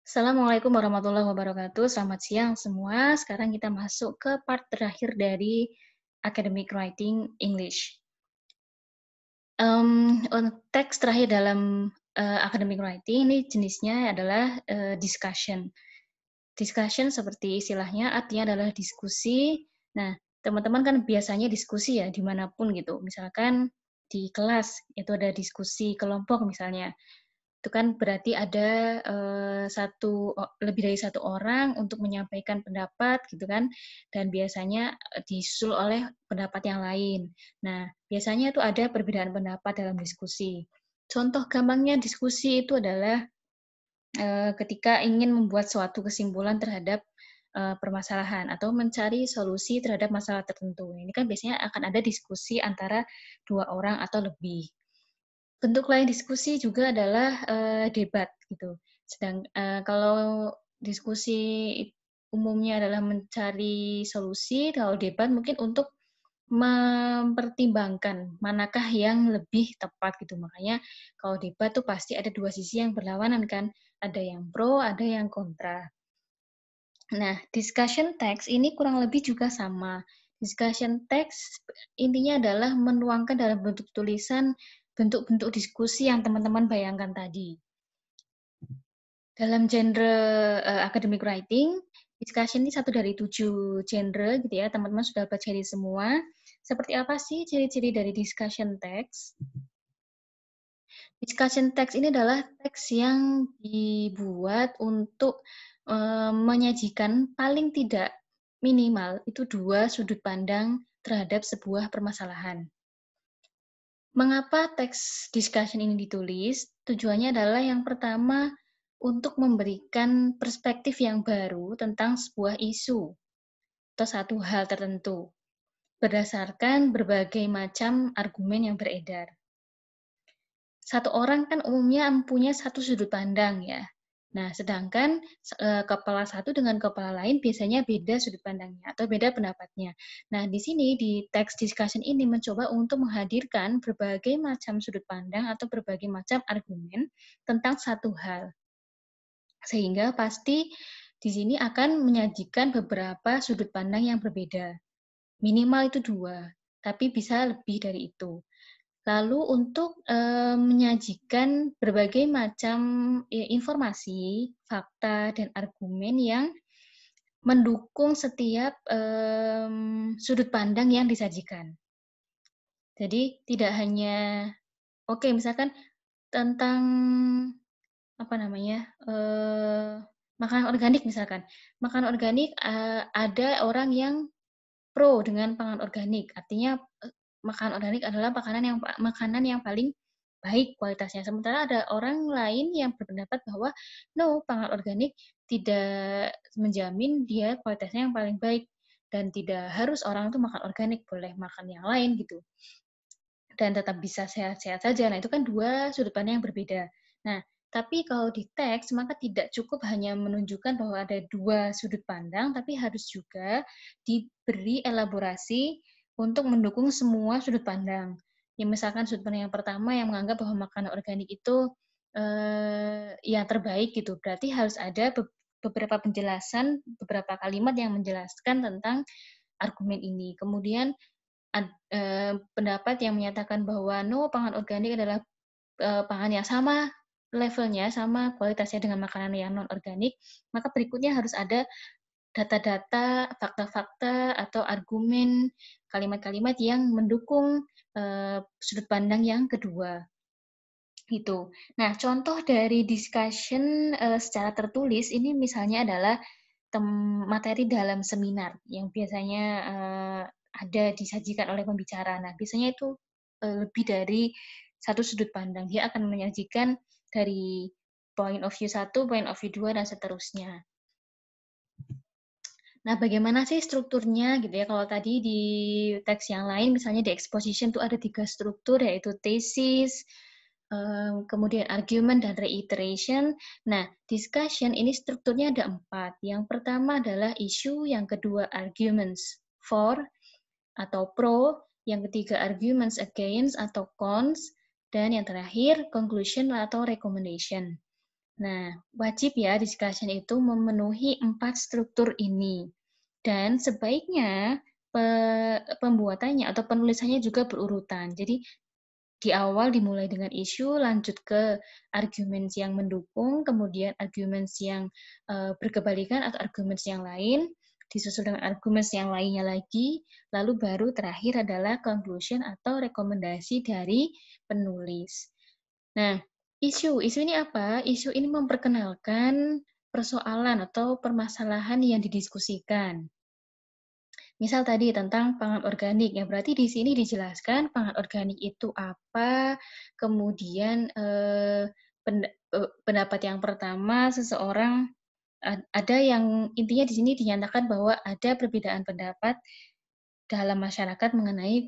Assalamualaikum warahmatullahi wabarakatuh. Selamat siang semua. Sekarang kita masuk ke part terakhir dari academic writing English. Teks terakhir dalam academic writing ini jenisnya adalah discussion. Discussion seperti istilahnya artinya adalah diskusi. Nah, teman-teman kan biasanya diskusi ya dimanapun gitu. Misalkan di kelas itu ada diskusi kelompok misalnya. Itu kan berarti ada, lebih dari satu orang untuk menyampaikan pendapat gitu kan, dan biasanya, disusul oleh pendapat yang lain. Nah, biasanya itu ada perbedaan pendapat dalam diskusi. Contoh gampangnya diskusi itu adalah, ketika ingin membuat suatu kesimpulan terhadap, permasalahan atau mencari solusi terhadap masalah tertentu. Ini kan biasanya akan ada diskusi antara 2 orang atau lebih. Bentuk lain diskusi juga adalah, debat gitu. Kalau diskusi umumnya adalah mencari solusi, kalau debat mungkin untuk mempertimbangkan manakah yang lebih tepat gitu. Makanya kalau debat tuh pasti ada 2 sisi yang berlawanan kan, ada yang pro, ada yang kontra. Nah, discussion text ini kurang lebih juga sama. Discussion text intinya adalah menuangkan dalam bentuk tulisan bentuk-bentuk diskusi yang teman-teman bayangkan tadi. Dalam genre academic writing, discussion ini satu dari 7 genre gitu ya, teman-teman sudah pelajari semua. Seperti apa sih ciri-ciri dari discussion text? Discussion text ini adalah teks yang dibuat untuk, menyajikan paling tidak minimal itu 2 sudut pandang terhadap sebuah permasalahan. Mengapa teks discussion ini ditulis? Tujuannya adalah yang pertama, untuk memberikan perspektif yang baru tentang sebuah isu atau satu hal tertentu, berdasarkan berbagai macam argumen yang beredar. Satu orang kan umumnya mempunyai satu sudut pandang ya. Nah, sedangkan kepala satu dengan kepala lain biasanya beda sudut pandangnya atau beda pendapatnya. Nah, di sini di text discussion ini mencoba untuk menghadirkan berbagai macam sudut pandang atau berbagai macam argumen tentang satu hal. Sehingga pasti di sini akan menyajikan beberapa sudut pandang yang berbeda. Minimal itu 2, tapi bisa lebih dari itu. Lalu untuk, menyajikan berbagai macam, informasi, fakta, dan argumen yang mendukung setiap, sudut pandang yang disajikan. Jadi tidak hanya oke misalkan tentang, apa namanya, makanan organik misalkan. Makanan organik, ada orang yang pro dengan pangan organik, artinya, makanan organik adalah makanan yang paling baik kualitasnya. Sementara ada orang lain yang berpendapat bahwa, "No, pangan organik tidak menjamin dia kualitasnya yang paling baik, dan tidak harus orang itu makan organik, boleh makan yang lain," gitu. Dan tetap bisa sehat-sehat saja. Nah, itu kan 2 sudut pandang yang berbeda. Nah, tapi kalau di teks, maka tidak cukup hanya menunjukkan bahwa ada 2 sudut pandang, tapi harus juga diberi elaborasi untuk mendukung semua sudut pandang. Ya, misalkan sudut pandang yang pertama yang menganggap bahwa makanan organik itu, yang terbaik gitu, berarti harus ada beberapa penjelasan, beberapa kalimat yang menjelaskan tentang argumen ini. Kemudian pendapat yang menyatakan bahwa, "No, pangan organik adalah, pangan yang sama levelnya, sama kualitasnya dengan makanan yang non-organik," maka berikutnya harus ada data-data, fakta-fakta, atau argumen, kalimat-kalimat yang mendukung, sudut pandang yang kedua, gitu. Nah, contoh dari discussion, secara tertulis ini misalnya adalah materi dalam seminar yang biasanya, ada disajikan oleh pembicara. Nah, biasanya itu, lebih dari satu sudut pandang. Dia akan menyajikan dari point of view satu, point of view 2, dan seterusnya. Nah, bagaimana sih strukturnya gitu ya, kalau tadi di teks yang lain misalnya di exposition tuh ada 3 struktur, yaitu thesis, kemudian argument, dan reiteration. Nah, discussion ini strukturnya ada 4. Yang pertama adalah issue, yang kedua arguments for atau pro, yang ketiga arguments against atau cons, dan yang terakhir conclusion atau recommendation. Nah, wajib ya discussion itu memenuhi 4 struktur ini. Dan sebaiknya pembuatannya atau penulisannya juga berurutan. Jadi di awal dimulai dengan isu, lanjut ke arguments yang mendukung, kemudian arguments yang berkebalikan atau arguments yang lain, disusul dengan arguments yang lainnya lagi, lalu baru terakhir adalah conclusion atau rekomendasi dari penulis. Nah, isu ini apa? Isu ini memperkenalkan persoalan atau permasalahan yang didiskusikan. Misal tadi tentang pangan organik, ya berarti di sini dijelaskan pangan organik itu apa, kemudian pendapat yang pertama seseorang ada yang intinya di sini dinyatakan bahwa ada perbedaan pendapat dalam masyarakat mengenai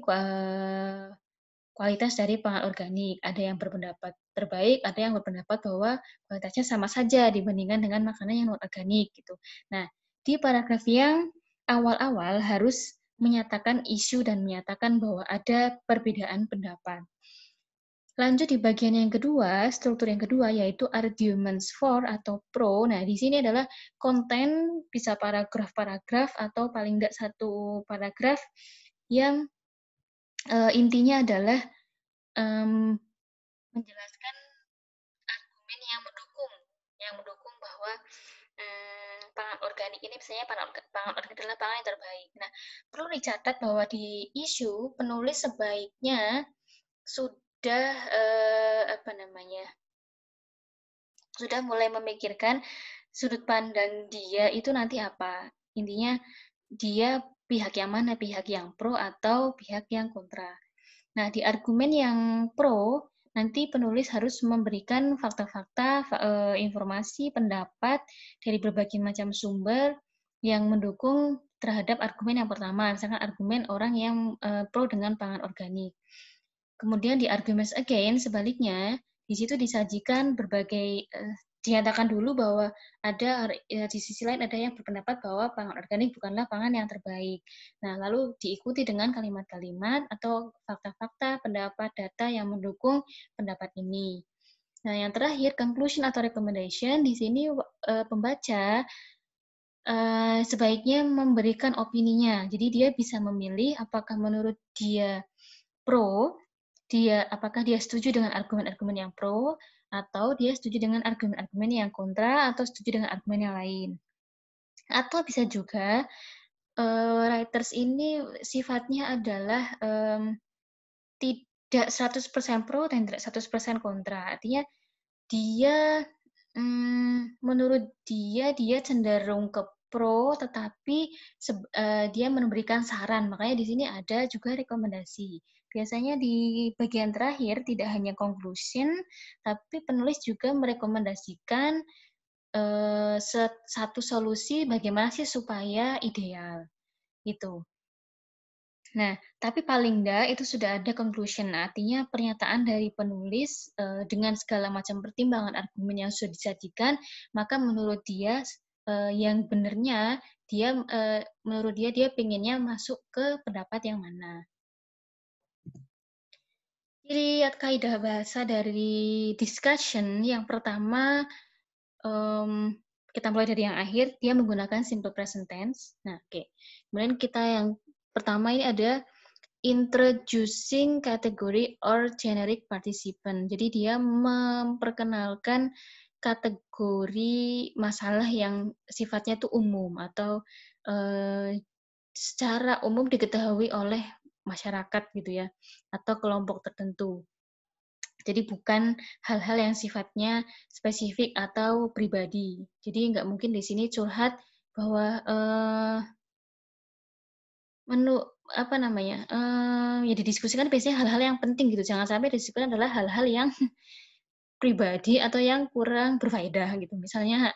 kualitas dari pangan organik. Ada yang berpendapat terbaik, ada yang berpendapat bahwa kualitasnya sama saja dibandingkan dengan makanan yang non-organik gitu. Nah, di paragraf yang awal-awal harus menyatakan isu dan menyatakan bahwa ada perbedaan pendapat. Lanjut di bagian yang kedua, struktur yang kedua yaitu arguments for atau pro. Nah, di sini adalah konten bisa paragraf-paragraf atau paling tidak satu paragraf yang intinya adalah menjelaskan argumen yang mendukung bahwa pangan organik ini misalnya pangan organik adalah pangan yang terbaik. Nah, perlu dicatat bahwa di isu penulis sebaiknya sudah apa namanya sudah mulai memikirkan sudut pandang dia itu nanti apa. Intinya dia pihak yang mana, pihak yang pro atau pihak yang kontra. Nah, di argumen yang pro, nanti penulis harus memberikan fakta-fakta, informasi, pendapat dari berbagai macam sumber yang mendukung terhadap argumen yang pertama, misalkan argumen orang yang pro dengan pangan organik. Kemudian di arguments again, sebaliknya, di situ disajikan berbagai dinyatakan dulu bahwa ada di sisi lain ada yang berpendapat bahwa pangan organik bukanlah pangan yang terbaik. Nah, lalu diikuti dengan kalimat-kalimat atau fakta-fakta, pendapat, data yang mendukung pendapat ini. Nah, yang terakhir conclusion atau recommendation di sini pembaca sebaiknya memberikan opininya. Jadi dia bisa memilih apakah menurut dia pro, apakah dia setuju dengan argumen-argumen yang pro, atau dia setuju dengan argumen-argumen yang kontra, atau setuju dengan argumen yang lain. Atau bisa juga writers ini sifatnya adalah tidak 100% pro dan tidak 100% kontra. Artinya dia menurut dia cenderung ke pro, tetapi dia memberikan saran. Makanya di sini ada juga rekomendasi. Biasanya di bagian terakhir tidak hanya conclusion, tapi penulis juga merekomendasikan satu solusi bagaimana sih supaya ideal. Gitu. Nah, tapi paling enggak itu sudah ada conclusion. Artinya pernyataan dari penulis dengan segala macam pertimbangan argumen yang sudah disajikan, maka menurut dia yang benernya menurut dia pengennya masuk ke pendapat yang mana. Jadi lihat kaidah bahasa dari discussion yang pertama kita mulai dari yang akhir, dia menggunakan simple present tense. Nah, oke. Kemudian kita yang pertama ini ada introducing category or generic participant. Jadi dia memperkenalkan kategori masalah yang sifatnya itu umum atau secara umum diketahui oleh masyarakat gitu ya, atau kelompok tertentu. Jadi bukan hal-hal yang sifatnya spesifik atau pribadi. Jadi nggak mungkin di sini curhat bahwa apa namanya, ya didiskusikan biasanya hal-hal yang penting gitu, jangan sampai didiskusikan adalah hal-hal yang pribadi atau yang kurang berfaedah gitu. Misalnya,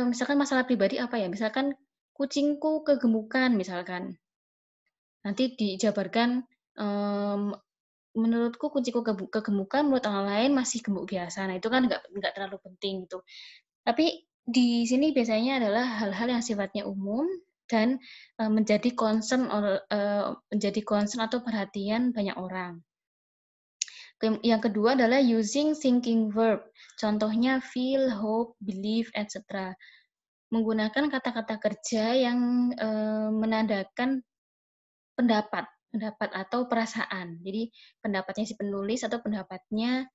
misalkan masalah pribadi apa ya, misalkan kucingku kegemukan misalkan, nanti dijabarkan, menurutku kucingku kegemukan, menurut orang lain masih gemuk biasa. Nah itu kan nggak terlalu penting gitu. Tapi di sini biasanya adalah hal-hal yang sifatnya umum dan menjadi concern atau perhatian banyak orang. Yang kedua adalah using thinking verb. Contohnya feel, hope, believe, etc. Menggunakan kata-kata kerja yang menandakan pendapat atau perasaan. Jadi pendapatnya si penulis atau pendapatnya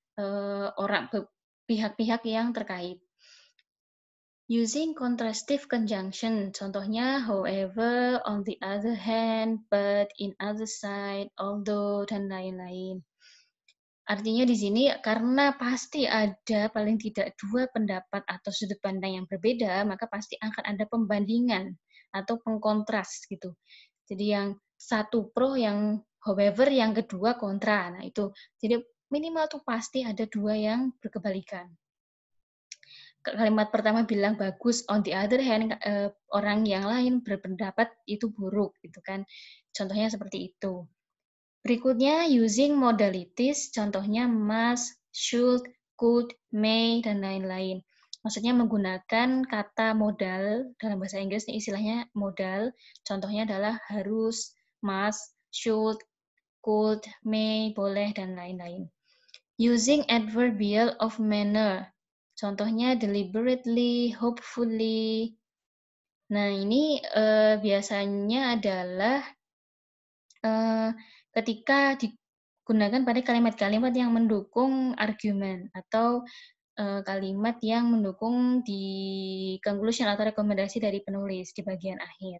pihak-pihak yang terkait. Using contrastive conjunction, contohnya however, on the other hand, but, in other side, although, dan lain-lain. Artinya di sini karena pasti ada paling tidak dua pendapat atau sudut pandang yang berbeda, maka pasti akan ada pembandingan atau pengkontras gitu. Jadi yang satu pro, yang however, yang kedua kontra. Nah itu, jadi minimal tuh pasti ada dua yang berkebalikan. Kalimat pertama bilang bagus, on the other hand, orang yang lain berpendapat itu buruk, gitu kan. Contohnya seperti itu. Berikutnya, using modalities, contohnya must, should, could, may, dan lain-lain. Maksudnya menggunakan kata modal, dalam bahasa Inggris ini istilahnya modal, contohnya adalah harus, must, should, could, may, boleh, dan lain-lain. Using adverbial of manner, contohnya deliberately, hopefully. Nah, ini biasanya adalah ketika digunakan pada kalimat-kalimat yang mendukung argumen atau kalimat yang mendukung di conclusion atau rekomendasi dari penulis di bagian akhir.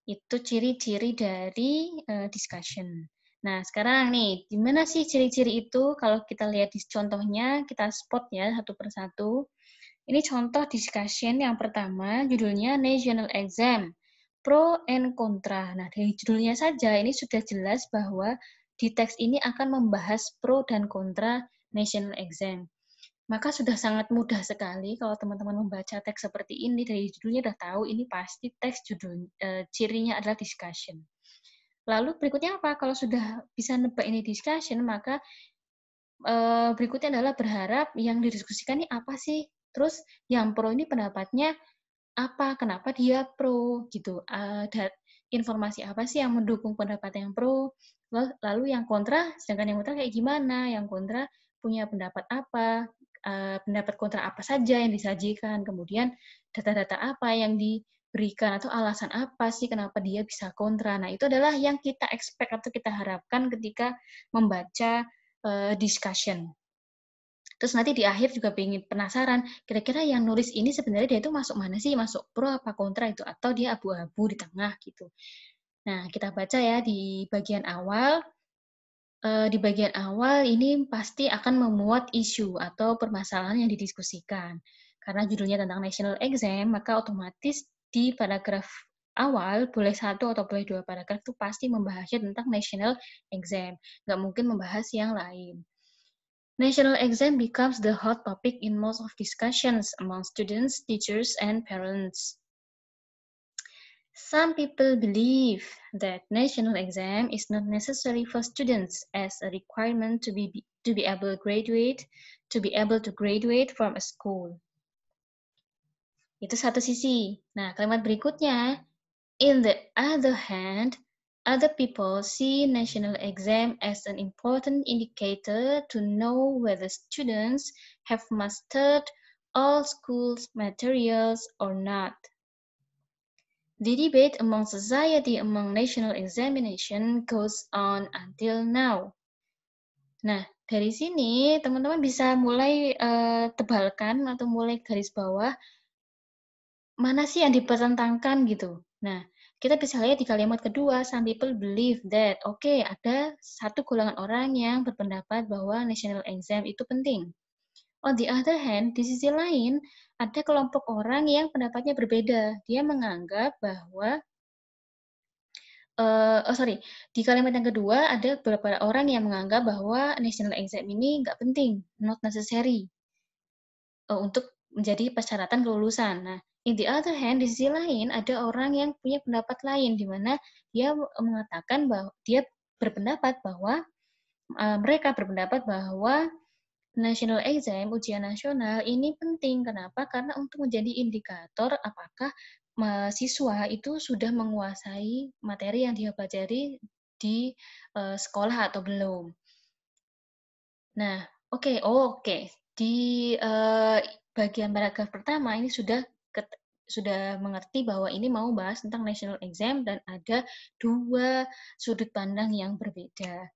Itu ciri-ciri dari discussion. Nah, sekarang nih, gimana sih ciri-ciri itu? Kalau kita lihat di contohnya, kita spot ya satu persatu. Ini contoh discussion yang pertama, judulnya National Exam, Pro and Contra. Nah, dari judulnya saja ini sudah jelas bahwa di teks ini akan membahas pro dan kontra National Exam. Maka sudah sangat mudah sekali kalau teman-teman membaca teks seperti ini, dari judulnya sudah tahu ini pasti teks cirinya adalah discussion. Lalu berikutnya apa? Kalau sudah bisa nebak ini discussion, maka berikutnya adalah berharap yang didiskusikan ini apa sih? Terus yang pro ini pendapatnya apa? Kenapa dia pro? Gitu. Informasi apa sih yang mendukung pendapat yang pro? Lalu yang kontra, sedangkan yang kontra kayak gimana? Yang kontra punya pendapat apa? Pendapat kontra apa saja yang disajikan? Kemudian data-data apa yang diberikan atau alasan apa sih kenapa dia bisa kontra? Nah, itu adalah yang kita expect atau kita harapkan ketika membaca discussion. Terus nanti di akhir juga pengen penasaran, kira-kira yang nulis ini sebenarnya dia itu masuk mana sih? Masuk pro apa kontra itu? Atau dia abu-abu di tengah gitu. Nah, kita baca ya di bagian awal. Di bagian awal ini pasti akan memuat isu atau permasalahan yang didiskusikan. Karena judulnya tentang national exam, maka otomatis di paragraf awal, boleh satu atau boleh dua paragraf itu pasti membahasnya tentang national exam. Nggak mungkin membahas yang lain. National exam becomes the hot topic in most of discussions among students, teachers, and parents. Some people believe that national exam is not necessary for students as a requirement to be able to graduate from a school. Itu satu sisi. Nah, kalimat berikutnya, in the other hand, other people see national exam as an important indicator to know whether students have mastered all school's materials or not. The debate among society among national examination goes on until now. Nah, dari sini teman-teman bisa mulai tebalkan atau mulai garis bawah mana sih yang dipertentangkan gitu. Nah, kita bisa lihat di kalimat kedua, some people believe that, ada satu golongan orang yang berpendapat bahwa national exam itu penting. On the other hand, di sisi lain, ada kelompok orang yang pendapatnya berbeda. Dia menganggap bahwa, di kalimat yang kedua, ada beberapa orang yang menganggap bahwa national exam ini nggak penting, not necessary, untuk menjadi persyaratan kelulusan. Nah, in the other hand, di sisi lain ada orang yang punya pendapat lain, di mana dia mengatakan bahwa dia berpendapat bahwa mereka berpendapat bahwa national exam, ujian nasional ini penting. Kenapa? Karena untuk menjadi indikator apakah siswa itu sudah menguasai materi yang dia pelajari di sekolah atau belum. Nah, oke. Di bagian paragraf pertama ini sudah mengerti bahwa ini mau bahas tentang national exam dan ada dua sudut pandang yang berbeda.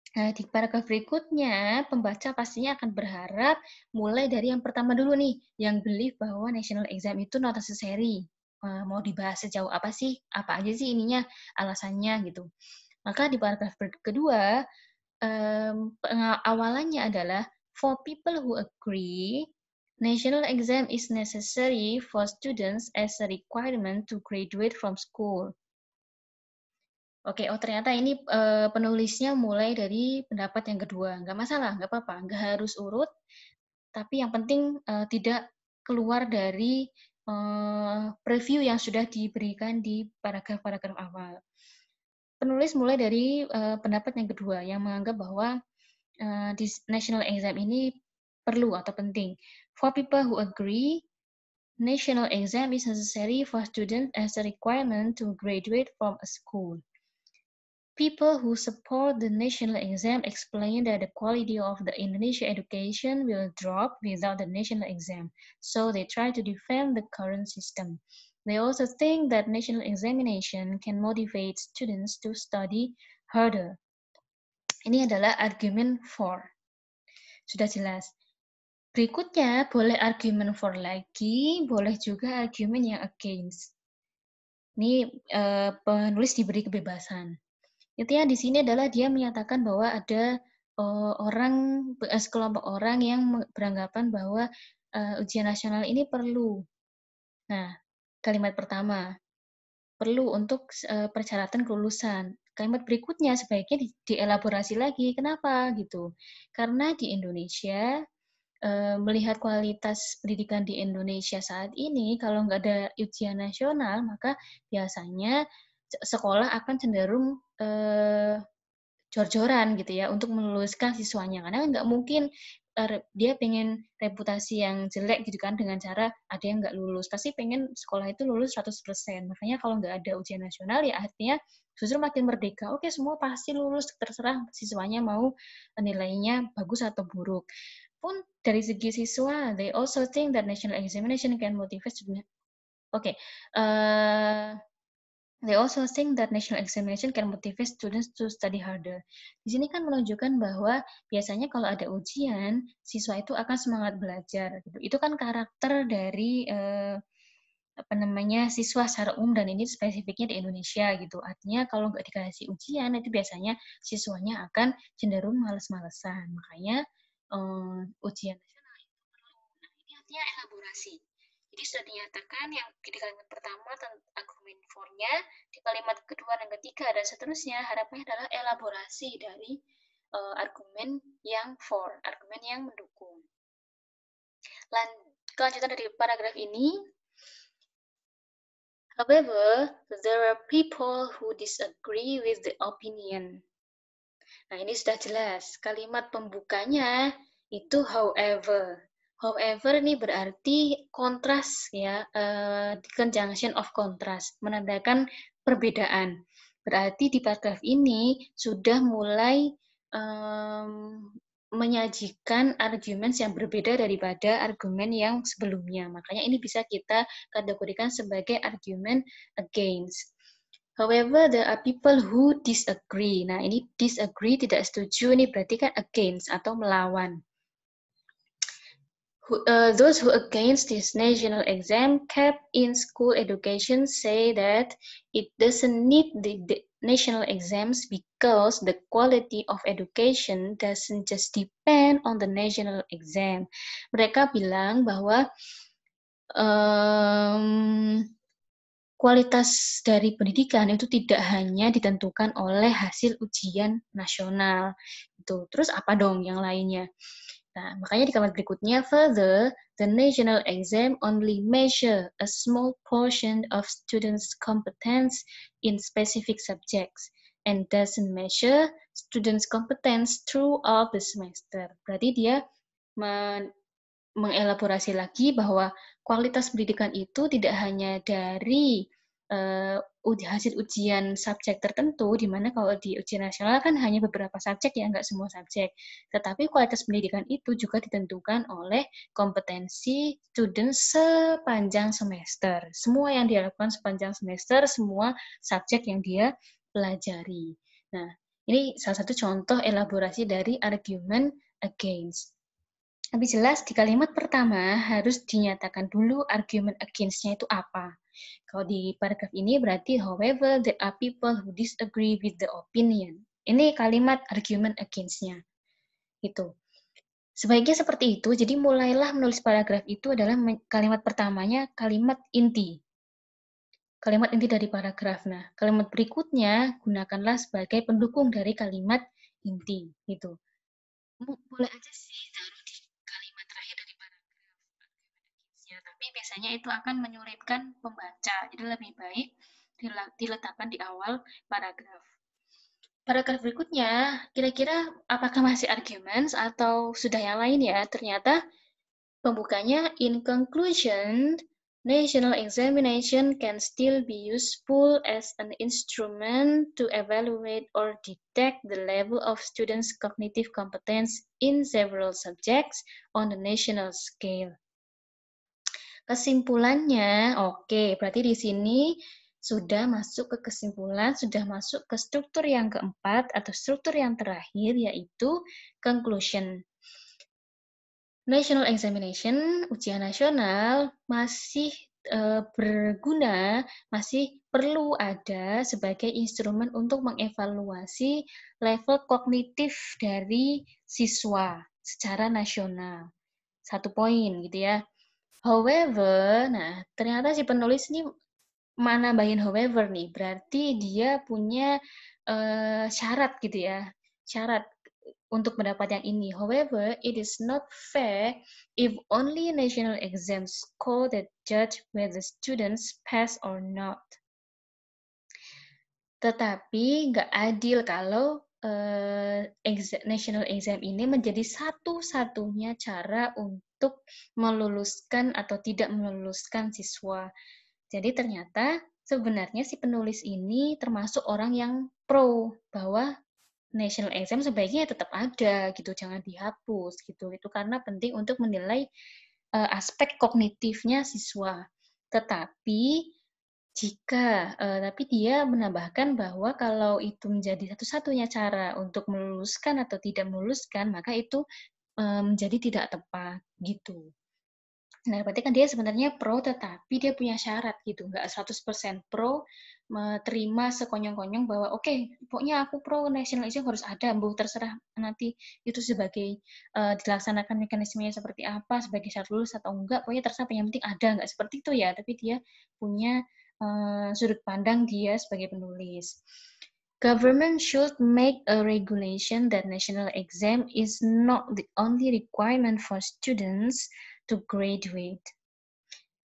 Nah, di paragraf berikutnya, pembaca pastinya akan berharap mulai dari yang pertama dulu nih, yang believe bahwa national exam itu not necessary. Mau dibahas sejauh apa sih? Apa aja sih ininya, alasannya gitu. Maka di paragraf kedua, awalannya adalah for people who agree, national exam is necessary for students as a requirement to graduate from school. Oke, ternyata ini penulisnya mulai dari pendapat yang kedua. Nggak masalah, nggak apa-apa, nggak harus urut, tapi yang penting tidak keluar dari preview yang sudah diberikan di paragraf-paragraf awal. Penulis mulai dari pendapat yang kedua, yang menganggap bahwa di national exam ini perlu atau penting. For people who agree, national exam is necessary for students as a requirement to graduate from a school. People who support the national exam explain that the quality of the Indonesian education will drop without the national exam, so they try to defend the current system. They also think that national examination can motivate students to study harder. Ini adalah argumen for. Sudah jelas. Berikutnya, boleh argumen for lagi, boleh juga argumen yang against. Ini penulis diberi kebebasan. Intinya di sini adalah dia menyatakan bahwa ada sekelompok orang yang beranggapan bahwa ujian nasional ini perlu. Nah, kalimat pertama, perlu untuk persyaratan kelulusan. Kalimat berikutnya sebaiknya dielaborasi lagi. Kenapa gitu? Karena di Indonesia, melihat kualitas pendidikan di Indonesia saat ini, kalau nggak ada ujian nasional, maka biasanya sekolah akan cenderung jor-joran gitu ya untuk meluluskan siswanya, karena nggak mungkin dia pengen reputasi yang jelek gitu kan dengan cara ada yang nggak lulus, pasti pengen sekolah itu lulus 100%. Makanya kalau nggak ada ujian nasional ya artinya justru makin merdeka. Oke, semua pasti lulus, terserah siswanya mau nilainya bagus atau buruk. Pun dari segi siswa, they also think that national examination can motivate students. Oke, they also think that national examination can motivate students to study harder. Di sini kan menunjukkan bahwa biasanya kalau ada ujian, siswa itu akan semangat belajar. Gitu. Itu kan karakter dari siswa secara umum, dan ini spesifiknya di Indonesia gitu. Artinya kalau nggak dikasih ujian, itu biasanya siswanya akan cenderung males-malesan. Makanya ujian nasional itu perlu. Nah, ini artinya elaborasi. Jadi sudah dinyatakan yang di kalimat pertama tentang argumen for-nya, di kalimat kedua dan ketiga dan seterusnya, harapannya adalah elaborasi dari argumen yang for, argumen yang mendukung. Kelanjutan dari paragraf ini, however, there are people who disagree with the opinion. Nah, ini sudah jelas. Kalimat pembukanya itu however. However ini berarti kontras ya, conjunction of contrast, menandakan perbedaan. Berarti di paragraf ini sudah mulai menyajikan argumen yang berbeda daripada argumen yang sebelumnya. Makanya ini bisa kita kategorikan sebagai argumen against. However, there are people who disagree. Nah, ini disagree, tidak setuju, ini berarti kan against atau melawan. Those who against this national exam kept in school education say that it doesn't need the national exams because the quality of education doesn't just depend on the national exam. Mereka bilang bahwa kualitas dari pendidikan itu tidak hanya ditentukan oleh hasil ujian nasional. Itu. Terus apa dong yang lainnya? Nah, makanya di kalimat berikutnya, further, the national exam only measure a small portion of students' competence in specific subjects and doesn't measure students' competence throughout the semester. Berarti dia mengelaborasi lagi bahwa kualitas pendidikan itu tidak hanya dari hasil ujian subjek tertentu, di mana kalau di ujian nasional kan hanya beberapa subjek ya, nggak semua subjek. Tetapi kualitas pendidikan itu juga ditentukan oleh kompetensi student sepanjang semester. Semua yang dia lakukan sepanjang semester, semua subjek yang dia pelajari. Nah, ini salah satu contoh elaborasi dari argument against. Tapi jelas di kalimat pertama harus dinyatakan dulu argument against-nya itu apa. Kalau di paragraf ini berarti however there are people who disagree with the opinion. Ini kalimat argument against-nya. Itu. Sebaiknya seperti itu, jadi mulailah menulis paragraf itu adalah kalimat pertamanya kalimat inti. Kalimat inti dari paragraf. Nah, kalimat berikutnya gunakanlah sebagai pendukung dari kalimat inti. Gitu. Boleh aja sih taruh di kalimat terakhir dari paragraf argument tapi biasanya itu akan menyulitkan pembaca. Jadi lebih baik diletakkan di awal paragraf. Paragraf berikutnya, kira-kira apakah masih arguments atau sudah yang lain ya? Ternyata pembukanya, in conclusion, national examination can still be useful as an instrument to evaluate or detect the level of students' cognitive competence in several subjects on the national scale. Kesimpulannya, oke, berarti di sini sudah masuk ke kesimpulan, sudah masuk ke struktur yang keempat atau struktur yang terakhir, yaitu conclusion. National examination, ujian nasional, masih berguna, masih perlu ada sebagai instrumen untuk mengevaluasi level kognitif dari siswa secara nasional. Satu poin gitu ya. However, nah ternyata si penulis ini nambahin however nih, berarti dia punya syarat gitu ya, syarat untuk mendapat yang ini. However, it is not fair if only national exams score that judge whether students pass or not. Tetapi nggak adil kalau national exam ini menjadi satu-satunya cara untuk meluluskan atau tidak meluluskan siswa. Jadi ternyata sebenarnya si penulis ini termasuk orang yang pro bahwa national exam sebaiknya tetap ada gitu, jangan dihapus gitu. Itu karena penting untuk menilai aspek kognitifnya siswa. Tetapi tapi dia menambahkan bahwa kalau itu menjadi satu-satunya cara untuk meluluskan atau tidak meluluskan, maka itu menjadi tidak tepat gitu. Nah, berarti kan dia sebenarnya pro, tetapi dia punya syarat gitu, nggak 100% pro, terima sekonyong-konyong bahwa oke, pokoknya aku pro nasionalisme harus ada, terserah nanti itu sebagai dilaksanakan mekanismenya seperti apa, sebagai syarat lulus atau enggak, pokoknya terserah, yang penting ada, nggak seperti itu ya, tapi dia punya sudut pandang dia sebagai penulis. Government should make a regulation that national exam is not the only requirement for students to graduate.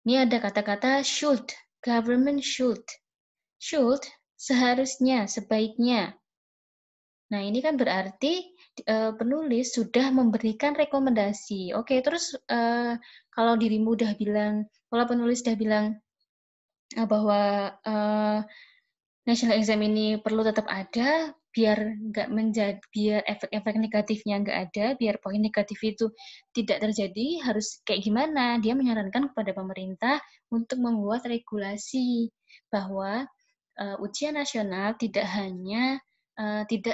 Ini ada kata-kata should, government should. Should, seharusnya, sebaiknya. Nah, ini kan berarti penulis sudah memberikan rekomendasi. Oke, terus kalau dirimu udah bilang, kalau penulis udah bilang bahwa national exam ini perlu tetap ada, biar nggak biar efek-efek negatifnya nggak ada, biar poin negatif itu tidak terjadi, harus kayak gimana? Dia menyarankan kepada pemerintah untuk membuat regulasi bahwa ujian nasional tidak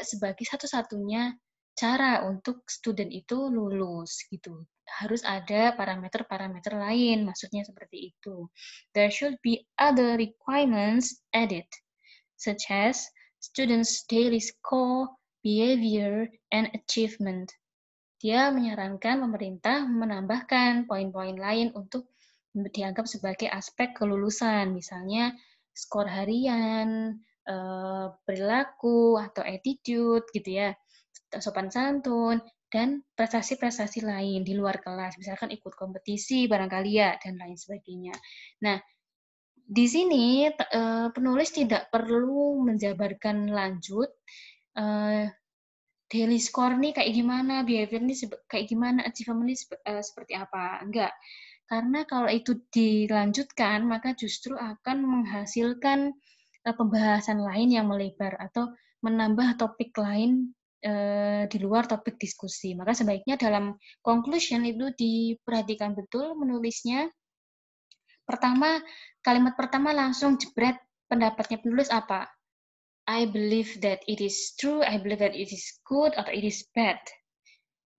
sebagai satu-satunya cara untuk student itu lulus gitu. Harus ada parameter-parameter lain, maksudnya seperti itu. There should be other requirements added, such as students' daily score, behavior, and achievement. Dia menyarankan pemerintah menambahkan poin-poin lain untuk dianggap sebagai aspek kelulusan, misalnya skor harian, perilaku atau attitude gitu ya, sopan santun, dan prestasi-prestasi lain di luar kelas, misalkan ikut kompetisi barangkali ya, dan lain sebagainya. Nah, di sini penulis tidak perlu menjabarkan lanjut daily score nih kayak gimana, behavior nih kayak gimana, achievement nih seperti apa. Enggak. Karena kalau itu dilanjutkan, maka justru akan menghasilkan pembahasan lain yang melebar atau menambah topik lain di luar topik diskusi. Maka sebaiknya dalam conclusion itu diperhatikan betul menulisnya. Pertama, kalimat pertama langsung jebret pendapatnya penulis apa? I believe that it is true, I believe that it is good, atau it is bad.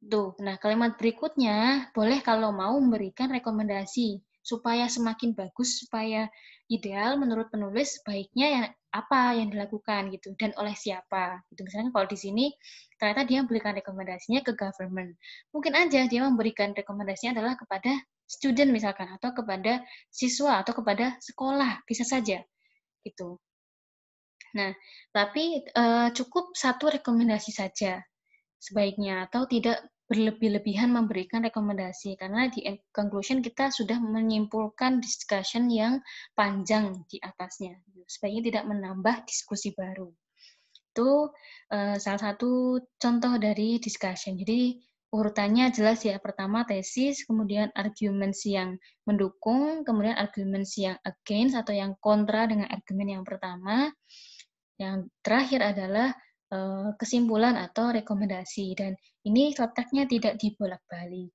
Tuh, nah kalimat berikutnya boleh kalau mau memberikan rekomendasi supaya semakin bagus, supaya ideal menurut penulis, baiknya yang apa yang dilakukan gitu dan oleh siapa. Gitu. Misalnya kalau di sini ternyata dia memberikan rekomendasinya ke government. Mungkin aja dia memberikan rekomendasinya adalah kepada student misalkan atau kepada siswa atau kepada sekolah, bisa saja gitu. Nah, tapi cukup satu rekomendasi saja sebaiknya, atau tidak berlebih-lebihan memberikan rekomendasi, karena di conclusion kita sudah menyimpulkan discussion yang panjang di atasnya. Sebaiknya tidak menambah diskusi baru. Itu salah satu contoh dari discussion. Jadi urutannya jelas ya, pertama tesis, kemudian arguments yang mendukung, kemudian arguments yang against atau yang kontra dengan argumen yang pertama. Yang terakhir adalah kesimpulan atau rekomendasi, dan ini letaknya tidak dibolak-balik.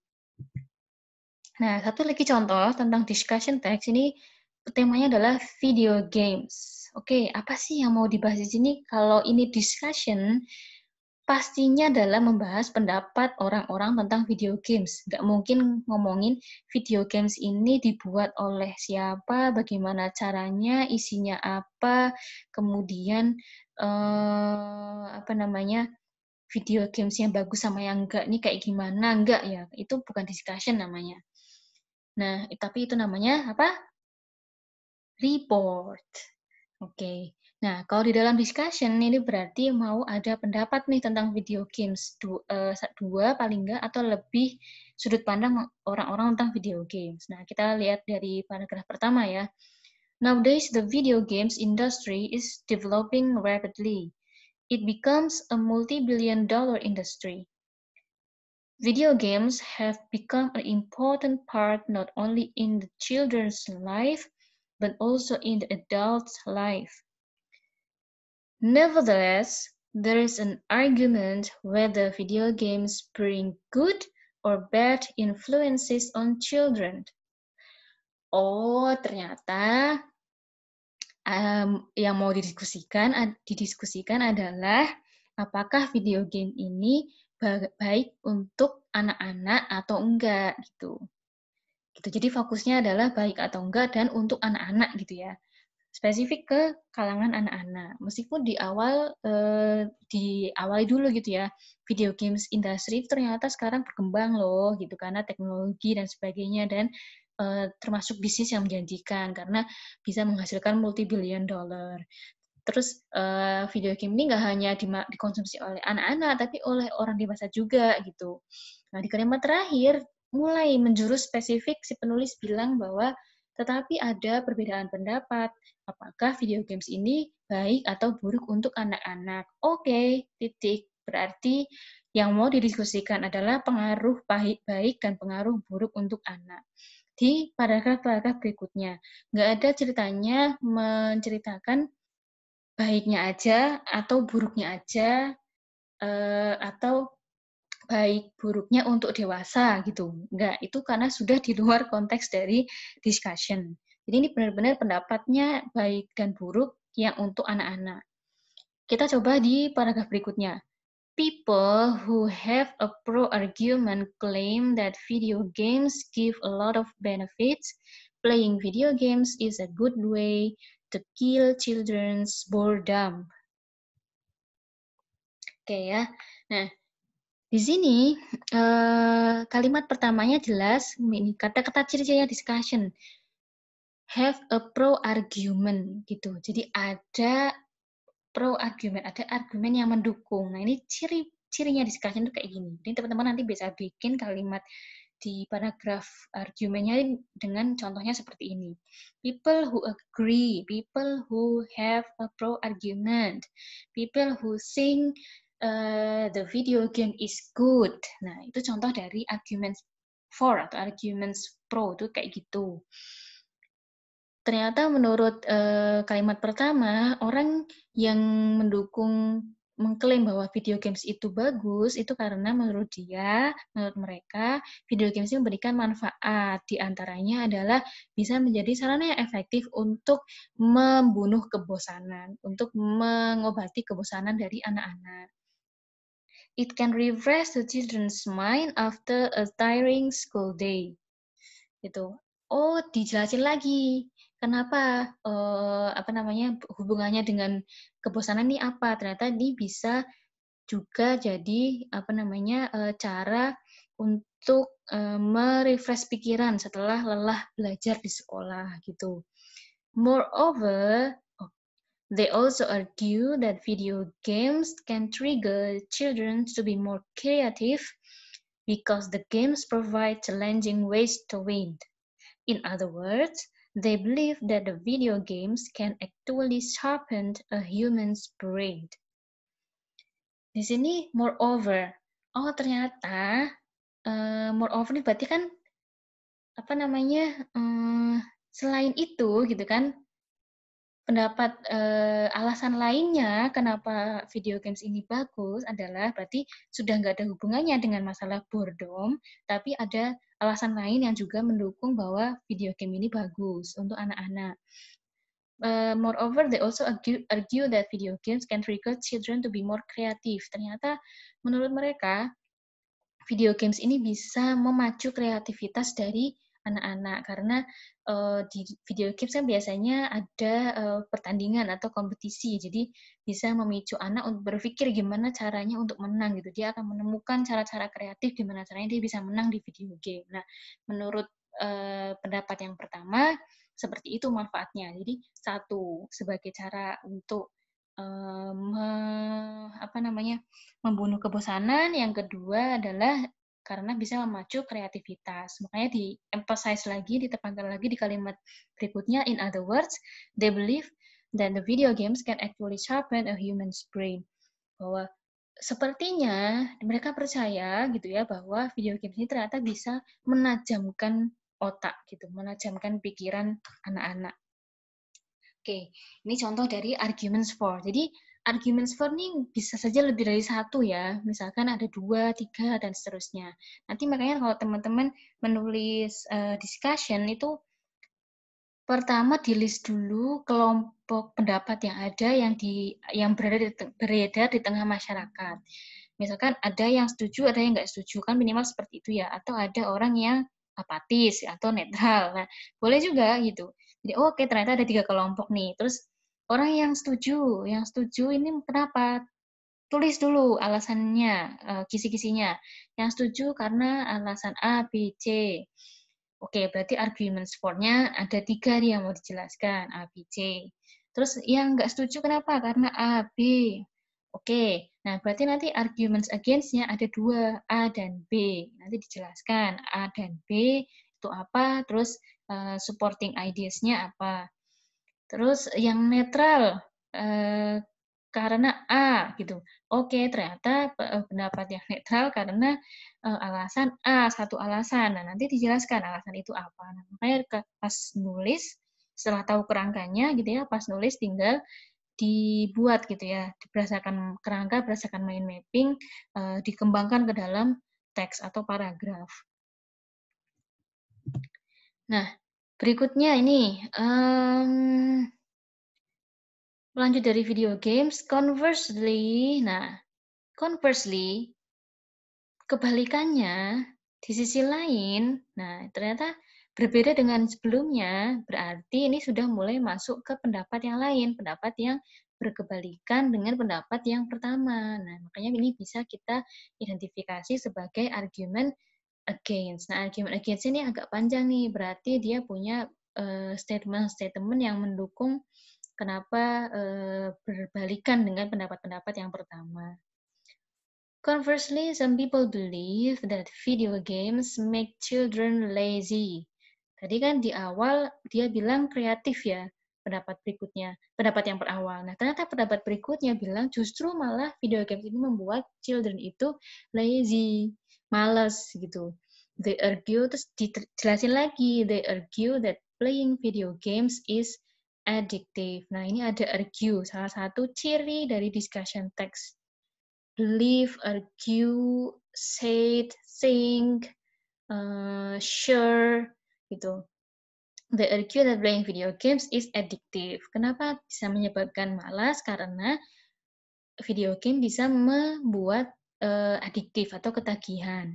Nah, satu lagi contoh tentang discussion text ini, temanya adalah video games. Oke, apa sih yang mau dibahas di sini? Kalau ini discussion, pastinya adalah membahas pendapat orang-orang tentang video games. Nggak mungkin ngomongin video games ini dibuat oleh siapa, bagaimana caranya, isinya apa, kemudian video games yang bagus sama yang enggak nih kayak gimana, enggak ya, itu bukan discussion namanya. Nah, tapi itu namanya apa? Report. Oke. Nah, kalau di dalam discussion ini berarti mau ada pendapat nih tentang video games, dua paling enggak atau lebih sudut pandang orang-orang tentang video games. Nah, kita lihat dari paragraf pertama ya. Nowadays, the video games industry is developing rapidly. It becomes a multi-billion-dollar industry. Video games have become an important part not only in the children's life, but also in the adult's life. Nevertheless, there is an argument whether video games bring good or bad influences on children. Oh, ternyata yang mau didiskusikan adalah apakah video game ini baik untuk anak-anak atau enggak gitu. Jadi fokusnya adalah baik atau enggak dan untuk anak-anak gitu ya. Spesifik ke kalangan anak-anak. Meskipun di awal diawali dulu gitu ya. Video games industry ternyata sekarang berkembang loh gitu karena teknologi dan sebagainya, dan termasuk bisnis yang menjanjikan karena bisa menghasilkan multi-billion dollar. Terus video game ini nggak hanya dikonsumsi oleh anak-anak, tapi oleh orang dewasa juga gitu. Nah, di kalimat terakhir mulai menjurus spesifik, si penulis bilang bahwa tetapi ada perbedaan pendapat. Apakah video games ini baik atau buruk untuk anak-anak? Oke, titik. Berarti yang mau didiskusikan adalah pengaruh baik dan pengaruh buruk untuk anak. Di paragraf-paragraf berikutnya, nggak ada ceritanya menceritakan baiknya aja atau buruknya aja, atau baik buruknya untuk dewasa gitu. Enggak, itu karena sudah di luar konteks dari discussion. Jadi ini benar-benar pendapatnya baik dan buruk yang untuk anak-anak. Kita coba di paragraf berikutnya. People who have a pro-argument claim that video games give a lot of benefits. Playing video games is a good way to kill children's boredom. Oke ya. Nah, di sini kalimat pertamanya jelas, ini kata-kata ciri-cirinya discussion. Have a pro-argument gitu. Jadi ada pro-argument, ada argumen yang mendukung. Nah, ini ciri-cirinya discussion itu kayak gini. Jadi teman-teman nanti bisa bikin kalimat di paragraf argumennya dengan contohnya seperti ini. People who agree, people who have a pro-argument, people who think the video game is good. Nah, itu contoh dari arguments for atau arguments pro itu kayak gitu. Ternyata menurut kalimat pertama, orang yang mengklaim bahwa video games itu bagus, itu karena menurut mereka, video games ini memberikan manfaat. Di antaranya adalah bisa menjadi sarana yang efektif untuk membunuh kebosanan, untuk mengobati kebosanan dari anak-anak. It can refresh the children's mind after a tiring school day. Gitu. Oh, dijelasin lagi. Kenapa, hubungannya dengan kebosanan ini apa? Ternyata ini bisa juga jadi, cara untuk, pikiran setelah lelah belajar di sekolah, gitu. Moreover, they also argue that video games can trigger children to be more creative because the games provide challenging ways to win. In other words, they believe that the video games can actually sharpen a human's brain. Di sini moreover. Oh, ternyata moreover ini berarti kan selain itu gitu kan, pendapat alasan lainnya kenapa video games ini bagus adalah berarti sudah nggak ada hubungannya dengan masalah boredom, tapi ada alasan lain yang juga mendukung bahwa video game ini bagus untuk anak-anak. Moreover, they also argue that video games can trigger children to be more creative. Ternyata menurut mereka, video games ini bisa memacu kreativitas dari anak-anak karena di video games kan biasanya ada pertandingan atau kompetisi, jadi bisa memicu anak untuk berpikir gimana caranya untuk menang gitu. Dia akan menemukan cara-cara kreatif gimana caranya dia bisa menang di video game. Nah, menurut pendapat yang pertama seperti itu manfaatnya. Jadi satu sebagai cara untuk membunuh kebosanan, yang kedua adalah karena bisa memacu kreativitas. Makanya di-emphasize lagi, ditekankan lagi di kalimat berikutnya, in other words, they believe that the video games can actually sharpen a human's brain. Bahwa sepertinya mereka percaya gitu ya bahwa video games ini ternyata bisa menajamkan otak gitu, menajamkan pikiran anak-anak. Oke, ini contoh dari arguments for. Jadi, arguments for ini bisa saja lebih dari satu ya. Misalkan ada 2, 3, dan seterusnya. Nanti makanya kalau teman-teman menulis discussion itu pertama di-list dulu kelompok pendapat yang ada yang beredar di tengah masyarakat. Misalkan ada yang setuju, ada yang nggak setuju, kan minimal seperti itu ya. Atau ada orang yang apatis atau netral. Nah, boleh juga gitu. Jadi, oke, ternyata ada 3 kelompok nih. Terus orang yang setuju ini kenapa? Tulis dulu alasannya, kisi-kisinya. Yang setuju karena alasan A, B, C. Oke, berarti arguments for-nya ada 3 nih yang mau dijelaskan, A, B, C. Terus yang nggak setuju kenapa? Karena A, B. Oke, nah berarti nanti arguments against-nya ada 2, A dan B. Nanti dijelaskan A dan B itu apa, terus supporting ideas-nya apa. Terus yang netral, karena A gitu. Oke, ternyata pendapat yang netral karena alasan A, satu alasan. Nah, nanti dijelaskan alasan itu apa. Nah, makanya pas nulis, setelah tahu kerangkanya gitu ya, pas nulis tinggal dibuat gitu ya, berdasarkan kerangka, berdasarkan mind mapping, dikembangkan ke dalam teks atau paragraf. Nah, berikutnya ini, lanjut dari video games, conversely, kebalikannya, di sisi lain, nah ternyata berbeda dengan sebelumnya, berarti ini sudah mulai masuk ke pendapat yang lain, pendapat yang berkebalikan dengan pendapat yang pertama. Nah, makanya ini bisa kita identifikasi sebagai argument against. Nah, argument against ini agak panjang nih, berarti dia punya statement-statement yang mendukung kenapa berbalikan dengan pendapat-pendapat yang pertama. Conversely, some people believe that video games make children lazy. Tadi kan di awal dia bilang kreatif ya, pendapat yang berawal. Nah, ternyata pendapat berikutnya bilang justru malah video games ini membuat children itu lazy, malas gitu. They argue, terus dijelasin lagi, they argue that playing video games is addictive. Nah, ini ada argue, salah satu ciri dari discussion text. Believe, argue, said, think, sure, gitu. They argue that playing video games is addictive. Kenapa bisa menyebabkan malas? Karena video game bisa membuat adiktif atau ketagihan.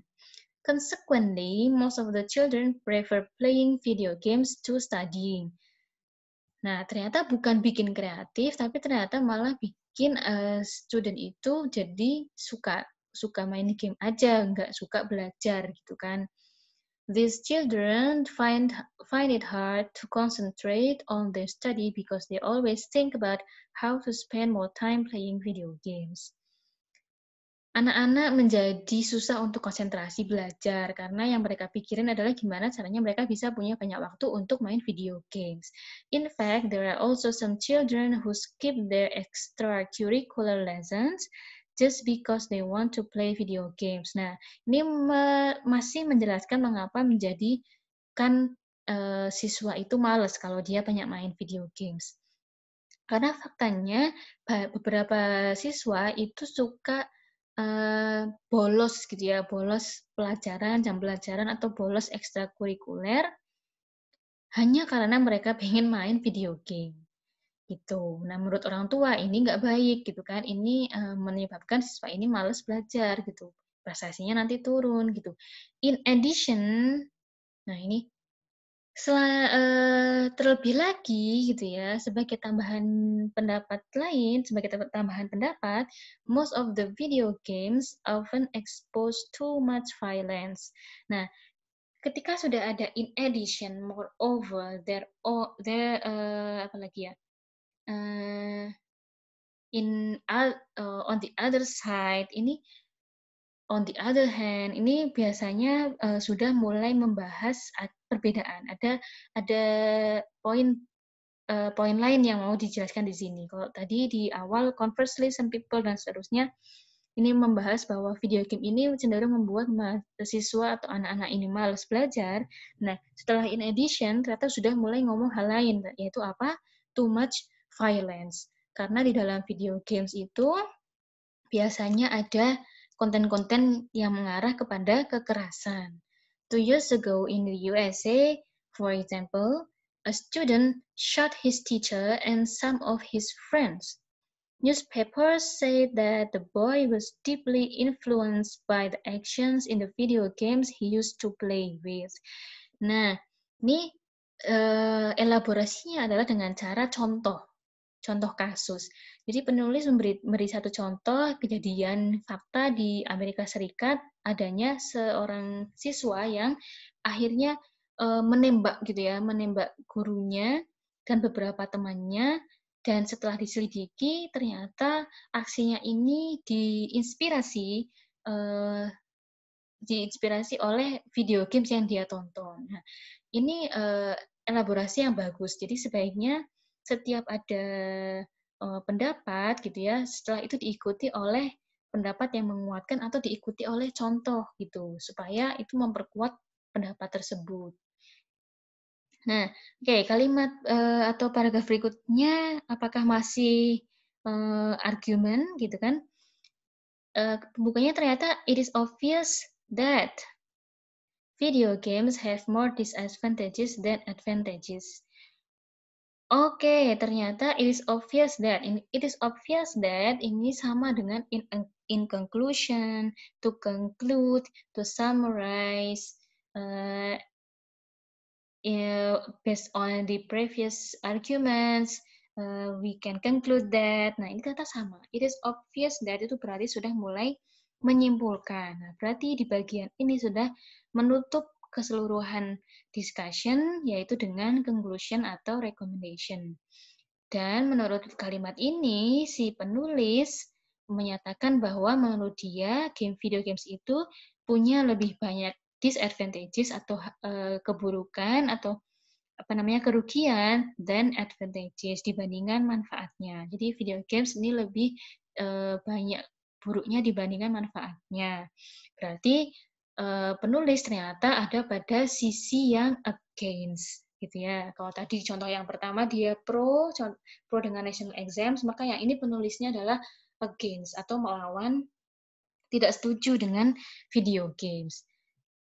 Consequently, most of the children prefer playing video games to studying. Nah, ternyata bukan bikin kreatif, tapi ternyata malah bikin student itu jadi suka main game aja, nggak suka belajar gitu kan. These children find it hard to concentrate on their study because they always think about how to spend more time playing video games. Anak-anak menjadi susah untuk konsentrasi belajar karena yang mereka pikirin adalah gimana caranya mereka bisa punya banyak waktu untuk main video games. In fact, there are also some children who skip their extracurricular lessons just because they want to play video games. Nah, ini masih menjelaskan mengapa menjadikan siswa itu males kalau dia banyak main video games. Karena faktanya beberapa siswa itu suka bolos gitu ya, bolos pelajaran, jam pelajaran atau bolos ekstrakurikuler hanya karena mereka pengen main video game gitu. Nah, menurut orang tua ini nggak baik gitu kan, ini menyebabkan siswa ini malas belajar gitu, prestasinya nanti turun gitu. In addition, nah ini terlebih lagi gitu ya, sebagai tambahan pendapat lain, sebagai tambahan pendapat, most of the video games often expose too much violence. Nah, ketika sudah ada in addition, moreover, apa lagi ya? On the other side, ini on the other hand, ini biasanya sudah mulai membahas perbedaan. Ada poin lain yang mau dijelaskan di sini. Kalau tadi di awal conversely, some people dan seterusnya, ini membahas bahwa video game ini cenderung membuat mahasiswa atau anak-anak ini malas belajar. Nah, setelah in addition, ternyata sudah mulai ngomong hal lain, yaitu apa? Too much violence. Karena di dalam video games itu biasanya ada konten-konten yang mengarah kepada kekerasan. 2 years ago in the USA, for example, a student shot his teacher and some of his friends. Newspapers say that the boy was deeply influenced by the actions in the video games he used to play with. Nah, ini elaborasinya adalah dengan cara contoh kasus. Jadi penulis memberi satu contoh kejadian fakta di Amerika Serikat, adanya seorang siswa yang akhirnya menembak gurunya dan beberapa temannya, dan setelah diselidiki ternyata aksinya ini diinspirasi oleh video games yang dia tonton. Nah, ini elaborasi yang bagus. Jadi sebaiknya setiap ada pendapat gitu ya, setelah itu diikuti oleh pendapat yang menguatkan atau diikuti oleh contoh gitu, supaya itu memperkuat pendapat tersebut. Nah, oke, kalimat atau paragraf berikutnya apakah masih argumen gitu kan? Pembukanya ternyata it is obvious that video games have more disadvantages than advantages. Oke, ternyata it is obvious that ini sama dengan in conclusion, to conclude, to summarize, based on the previous arguments, we can conclude that. Nah, ini kata sama. It is obvious that itu berarti sudah mulai menyimpulkan. Nah, berarti di bagian ini sudah menutup keseluruhan discussion, yaitu dengan conclusion atau recommendation. Dan menurut kalimat ini, si penulis menyatakan bahwa menurut dia video games itu punya lebih banyak disadvantages atau keburukan atau kerugian dan advantages dibandingkan manfaatnya. Jadi video games ini lebih banyak buruknya dibandingkan manfaatnya. Berarti penulis ternyata ada pada sisi yang against. gitu ya. Kalau tadi contoh yang pertama dia pro dengan national exams, maka yang ini penulisnya adalah against atau melawan, tidak setuju dengan video games.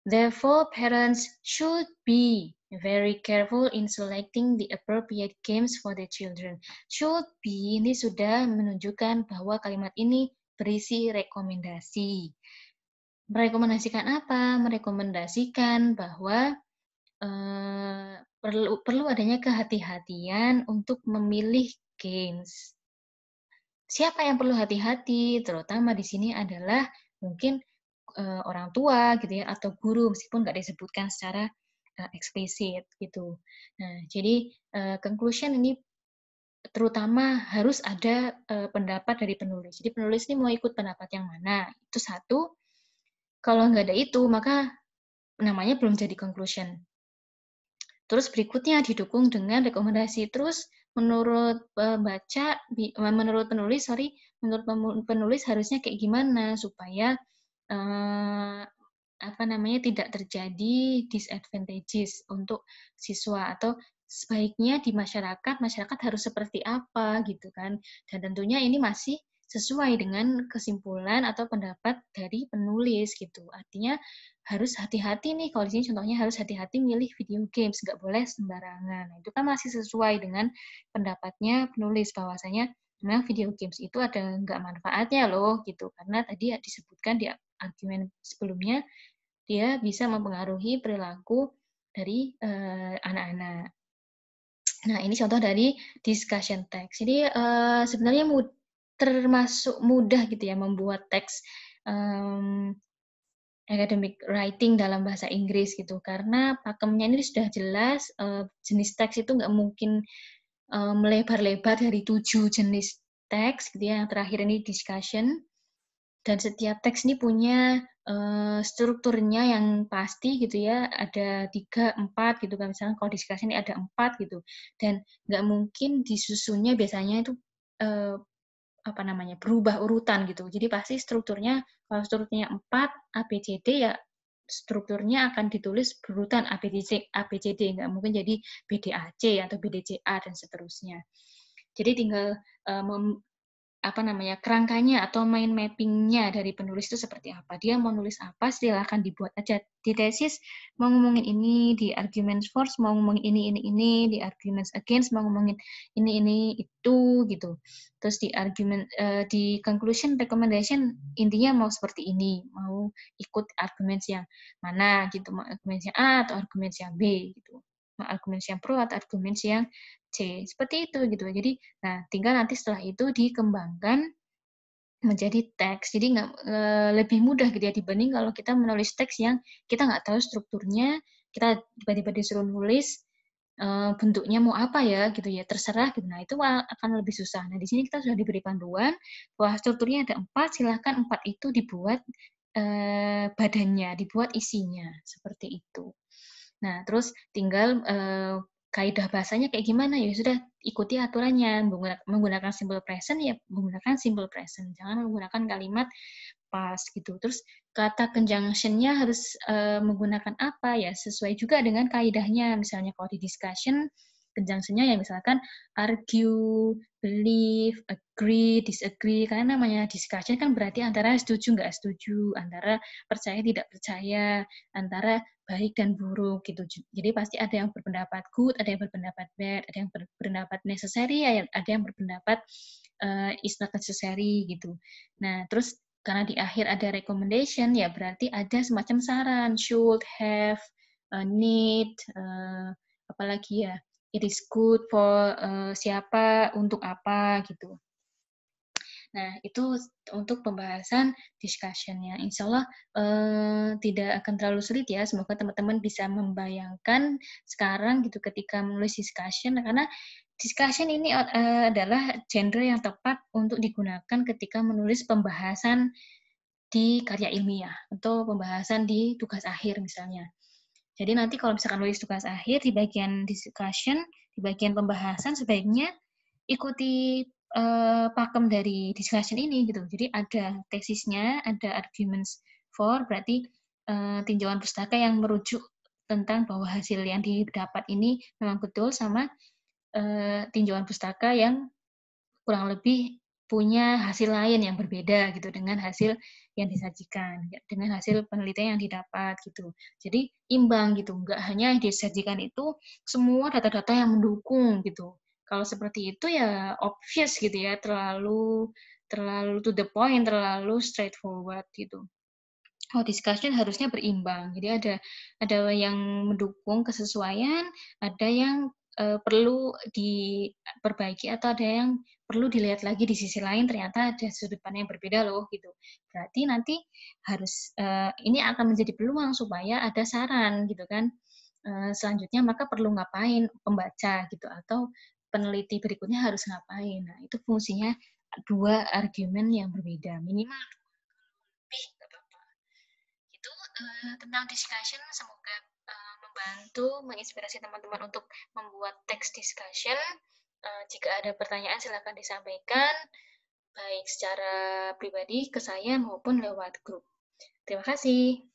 Therefore, parents should be very careful in selecting the appropriate games for their children. Should be ini sudah menunjukkan bahwa kalimat ini berisi rekomendasi. Merekomendasikan apa? Merekomendasikan bahwa perlu adanya kehati-hatian untuk memilih games. Siapa yang perlu hati-hati? Terutama di sini adalah mungkin orang tua gitu ya, atau guru, meskipun nggak disebutkan secara eksplisit gitu. Nah, jadi conclusion ini terutama harus ada pendapat dari penulis. Jadi penulis ini mau ikut pendapat yang mana? Itu satu. Kalau nggak ada itu, maka namanya belum jadi conclusion. Terus berikutnya didukung dengan rekomendasi. Terus menurut menurut penulis harusnya kayak gimana supaya tidak terjadi disadvantages untuk siswa, atau sebaiknya di masyarakat harus seperti apa gitu kan. Dan tentunya ini masih sesuai dengan kesimpulan atau pendapat dari penulis gitu. Artinya harus hati-hati nih, kalau di sini contohnya harus hati-hati milih video games, nggak boleh sembarangan. Nah, itu kan masih sesuai dengan pendapatnya penulis, bahwasanya memang video games itu ada nggak manfaatnya loh gitu. Karena tadi disebutkan di argumen sebelumnya, dia bisa mempengaruhi perilaku dari anak-anak. Nah, ini contoh dari discussion text. Jadi sebenarnya termasuk mudah gitu ya membuat teks academic writing dalam bahasa Inggris gitu, karena pakemnya ini sudah jelas. Jenis teks itu nggak mungkin melebar-lebar dari 7 jenis teks gitu ya. Yang terakhir ini discussion, dan setiap teks ini punya strukturnya yang pasti gitu ya, ada 3, 4 gitu kan, misalnya kalau discussion ini ada 4 gitu, dan nggak mungkin disusunnya biasanya itu berubah urutan gitu. Jadi pasti strukturnya, kalau strukturnya 4 ABCD ya strukturnya akan ditulis berurutan ABCD, nggak mungkin jadi BDAC atau BDCA dan seterusnya. Jadi tinggal kerangkanya atau mind mapping-nya dari penulis itu seperti apa. Dia mau nulis apa, silakan dibuat aja. Di tesis mau ngomongin ini, di arguments for mau ngomongin ini, di arguments against mau ngomongin ini, itu gitu. Terus di conclusion recommendation intinya mau seperti ini, mau ikut arguments yang mana gitu, mau arguments yang A atau arguments yang B gitu. Mau arguments yang pro atau arguments yang C, seperti itu gitu. Jadi, nah tinggal nanti setelah itu dikembangkan menjadi teks. Jadi lebih mudah gitu ya dibanding kalau kita menulis teks yang kita nggak tahu strukturnya, kita tiba-tiba disuruh nulis bentuknya mau apa ya gitu ya, terserah gitu. Nah itu akan lebih susah. Nah di sini kita sudah diberi panduan bahwa strukturnya ada 4, silakan 4 itu dibuat badannya, dibuat isinya seperti itu. Nah, terus tinggal kaidah bahasanya kayak gimana, ya sudah ikuti aturannya. Menggunakan simple present, ya menggunakan simple present. Jangan menggunakan kalimat past gitu. Terus kata conjunction-nya harus menggunakan apa, ya sesuai juga dengan kaidahnya. Misalnya kalau di discussion, conjunction-nya ya misalkan argue, believe, agree, disagree. Karena namanya discussion kan berarti antara setuju nggak setuju, antara percaya tidak percaya, antara baik dan buruk gitu. Jadi pasti ada yang berpendapat good, ada yang berpendapat bad, ada yang berpendapat necessary, ada yang berpendapat is not necessary gitu. Nah, terus karena di akhir ada recommendation, ya berarti ada semacam saran, should, have, need, apalagi ya, it is good for siapa, untuk apa gitu. Nah, itu untuk pembahasan discussion-nya. Insya Allah tidak akan terlalu sulit ya. Semoga teman-teman bisa membayangkan sekarang gitu ketika menulis discussion, karena discussion ini adalah genre yang tepat untuk digunakan ketika menulis pembahasan di karya ilmiah atau pembahasan di tugas akhir misalnya. Jadi nanti kalau misalkan nulis tugas akhir di bagian discussion, di bagian pembahasan sebaiknya ikuti pakem dari discussion ini gitu. Jadi ada tesisnya, ada arguments for, berarti tinjauan pustaka yang merujuk tentang bahwa hasil yang didapat ini memang betul sama tinjauan pustaka yang kurang lebih punya hasil lain yang berbeda gitu dengan hasil yang disajikan, dengan hasil penelitian yang didapat gitu. Jadi imbang gitu, nggak hanya yang disajikan itu semua data-data yang mendukung gitu. Kalau seperti itu ya obvious gitu ya, terlalu terlalu to the point, terlalu straightforward gitu. Oh, discussion harusnya berimbang. Jadi ada yang mendukung kesesuaian, ada yang perlu diperbaiki atau ada yang perlu dilihat lagi di sisi lain ternyata ada sudut pandang yang berbeda loh gitu. Berarti nanti harus ini akan menjadi peluang supaya ada saran gitu kan. Selanjutnya maka perlu ngapain pembaca gitu atau peneliti berikutnya harus ngapain. Nah, itu fungsinya dua argumen yang berbeda, minimal lebih nggak apa-apa. Itu tentang discussion, semoga membantu menginspirasi teman-teman untuk membuat teks discussion. Jika ada pertanyaan silakan disampaikan baik secara pribadi ke saya maupun lewat grup. Terima kasih.